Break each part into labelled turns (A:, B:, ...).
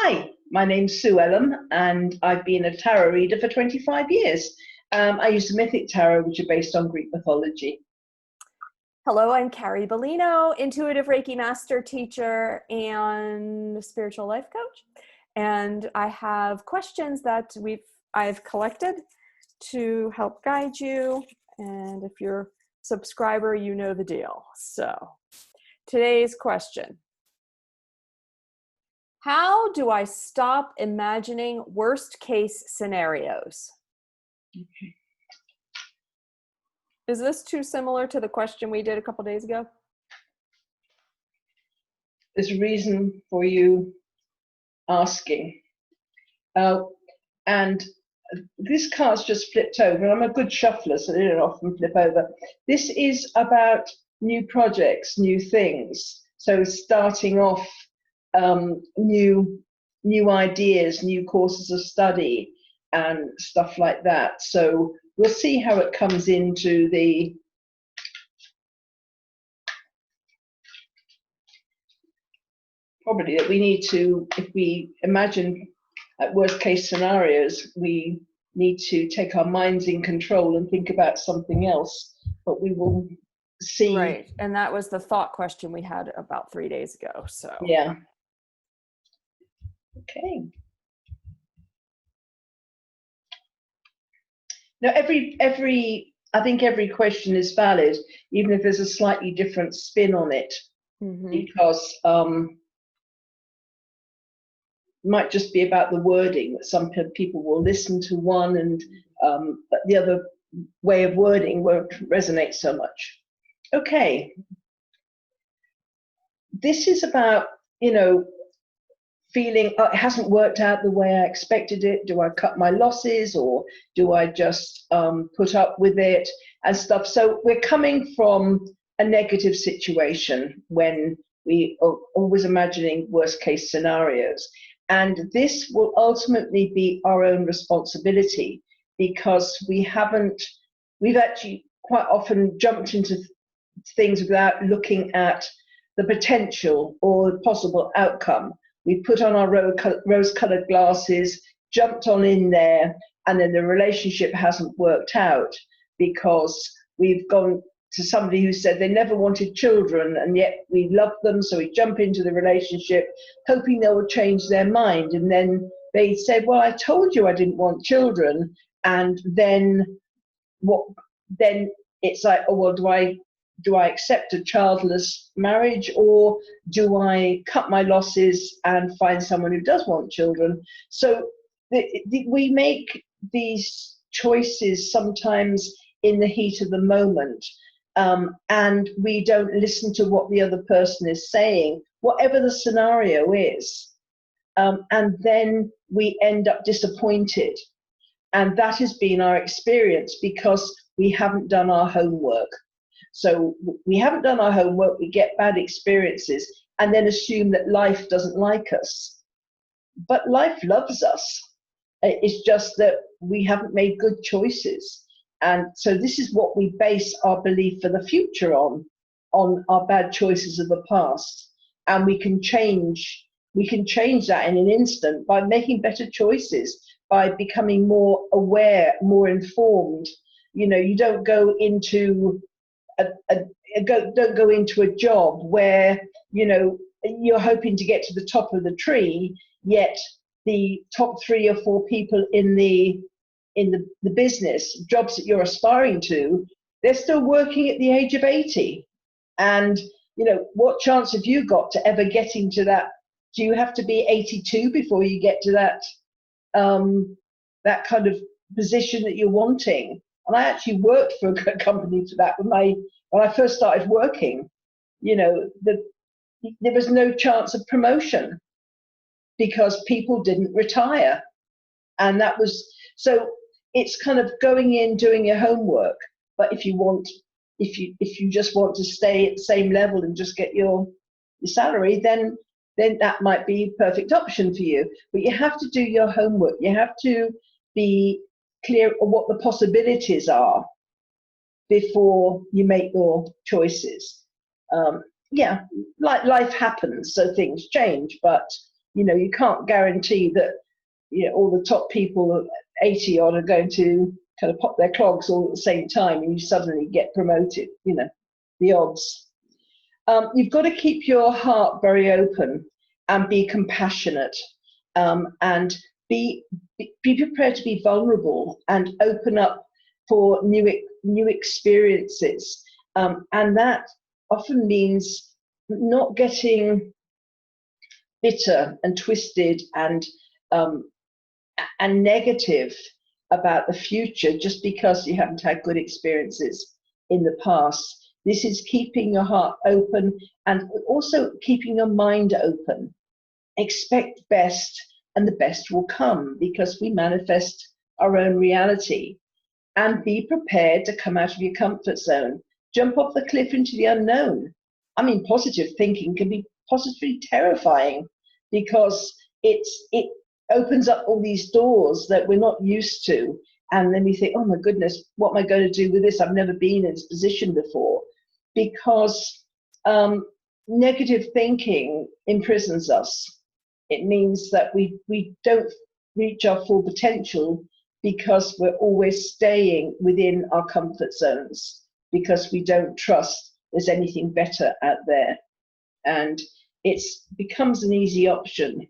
A: Hi, my name's Sue Ellam, and I've been a tarot reader for 25 years. I use Mythic Tarot, which are based on Greek mythology.
B: Hello, I'm Carrie Beleno, intuitive Reiki master teacher and spiritual life coach. And I have questions that I've collected to help guide you. And if you're a subscriber, you know the deal. So today's question: how do I stop imagining worst case scenarios?
A: Okay.
B: Is this too similar to the question we did a couple days ago?
A: There's a reason for you asking. And this card's just flipped over, and I'm a good shuffler, so they don't often flip over. This is about new projects, new things. So starting off new ideas, new courses of study, and stuff like that. So we'll see how it comes into the probably that we need to, if we imagine at worst case scenarios, we need to take our minds in control and think about something else. But we will see.
B: Right, and that was the thought question we had about 3 days ago. So
A: yeah. Okay. Now, I think every question is valid, even if there's a slightly different spin on it, because it might just be about the wording. That some people will listen to one, and but the other way of wording won't resonate so much. Okay. This is about, feeling it hasn't worked out the way I expected it. Do I cut my losses, or do I just put up with it and stuff? So we're coming from a negative situation when we are always imagining worst case scenarios. And this will ultimately be our own responsibility, because we've actually quite often jumped into things without looking at the potential or the possible outcome. We put on our rose-colored glasses, jumped on in there, and then the relationship hasn't worked out because we've gone to somebody who said they never wanted children, and yet we love them, so we jump into the relationship hoping they will change their mind. And then they said, well, I told you I didn't want children. And then then it's like, oh, well, do I accept a childless marriage, or do I cut my losses and find someone who does want children? So we make these choices sometimes in the heat of the moment, and we don't listen to what the other person is saying, whatever the scenario is. And then we end up disappointed. And that has been our experience because we haven't done our homework. So we haven't done our homework, we get bad experiences, and then assume that life doesn't like us. But life loves us. It's just that we haven't made good choices. And so this is what we base our belief for the future on our bad choices of the past. And we can change that in an instant by making better choices, by becoming more aware, more informed. You don't go into don't go into a job where you're hoping to get to the top of the tree, yet the top 3 or 4 people in the business jobs that you're aspiring to, they're still working at the age of 80. And what chance have you got to ever getting to that? Do you have to be 82 before you get to that that kind of position that you're wanting? And I actually worked for a company for that when I first started working. There was no chance of promotion because people didn't retire. And that was, so it's kind of going in, doing your homework. But if you just want to stay at the same level and just get your salary, then that might be a perfect option for you. But you have to do your homework. You have to be clear on what the possibilities are before you make your choices. Like life happens, so things change, but You can't guarantee that all the top people, 80 odd, are going to kind of pop their clogs all at the same time and you suddenly get promoted. The odds. You've got to keep your heart very open and be compassionate, and be prepared to be vulnerable and open up for new experiences, and that often means not getting bitter and twisted and negative about the future just because you haven't had good experiences in the past. This is keeping your heart open and also keeping your mind open. Expect best, and the best will come, because we manifest our own reality. And be prepared to come out of your comfort zone. Jump off the cliff into the unknown. I mean, positive thinking can be positively terrifying, because it opens up all these doors that we're not used to. And then we think, oh my goodness, what am I going to do with this? I've never been in this position before. Because negative thinking imprisons us. It means that we don't reach our full potential, because we're always staying within our comfort zones, because we don't trust there's anything better out there. And it becomes an easy option.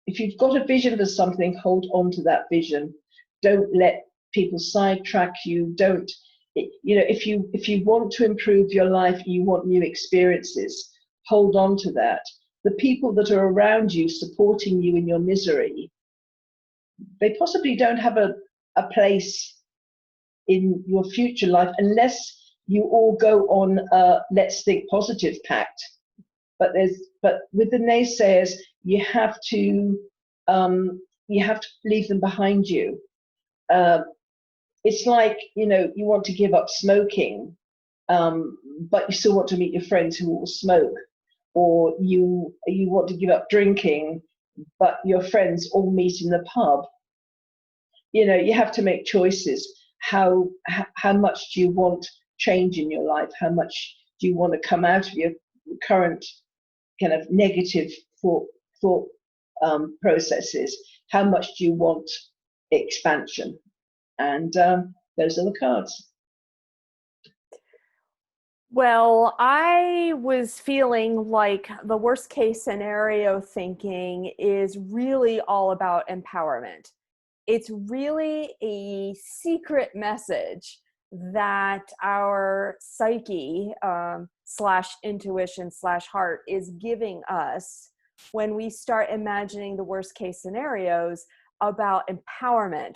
A: If you've got a vision for something, hold on to that vision. Don't let people sidetrack you. Don't, if you want to improve your life, you want new experiences, hold on to that. The people that are around you supporting you in your misery, they possibly don't have a place in your future life unless you all go on a let's think positive pact. But with the naysayers, you have to leave them behind you. It's like, you want to give up smoking, but you still want to meet your friends who all smoke, or you want to give up drinking, but your friends all meet in the pub. You have to make choices. How much do you want change in your life? How much do you want to come out of your current kind of negative thought processes? How much do you want expansion? And those are the cards.
B: Well, I was feeling like the worst case scenario thinking is really all about empowerment. It's really a secret message that our psyche / intuition / heart is giving us when we start imagining the worst case scenarios about empowerment,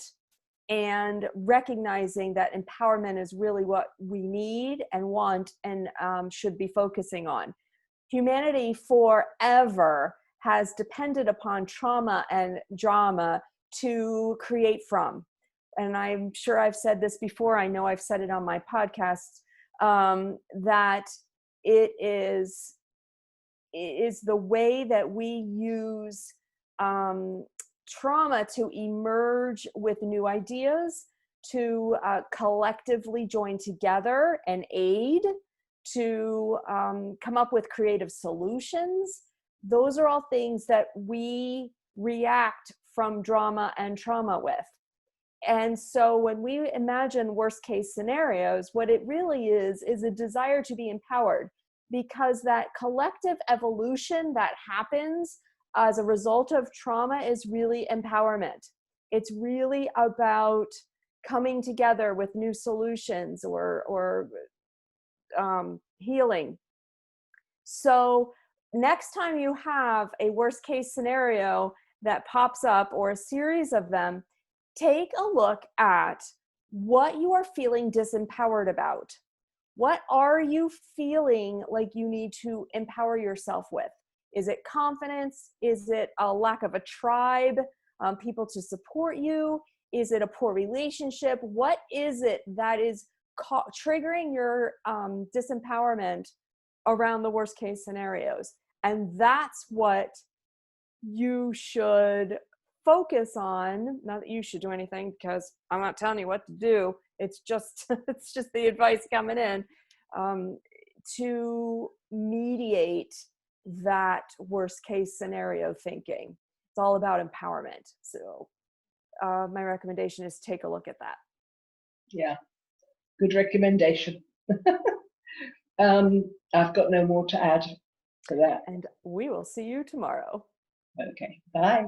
B: and recognizing that empowerment is really what we need and want and should be focusing on. Humanity forever has depended upon trauma and drama to create from. And I'm sure I've said this before, I know I've said it on my podcast, that it is the way that we use trauma to emerge with new ideas, to collectively join together and aid, to come up with creative solutions. Those are all things that we react from drama and trauma with. And so when we imagine worst case scenarios, what it really is a desire to be empowered, because that collective evolution that happens as a result of trauma is really empowerment. It's really about coming together with new solutions or healing. So next time you have a worst case scenario that pops up, or a series of them, take a look at what you are feeling disempowered about. What are you feeling like you need to empower yourself with? Is it confidence? Is it a lack of a tribe, people to support you? Is it a poor relationship? What is it that is triggering your disempowerment around the worst case scenarios? And that's what you should focus on. Not that you should do anything, because I'm not telling you what to do. It's just the advice coming in, to mediate that worst case scenario thinking. It's all about empowerment. So my recommendation is take a look at that.
A: Yeah, good recommendation. I've got no more to add to that.
B: And we will see you tomorrow.
A: Okay, bye.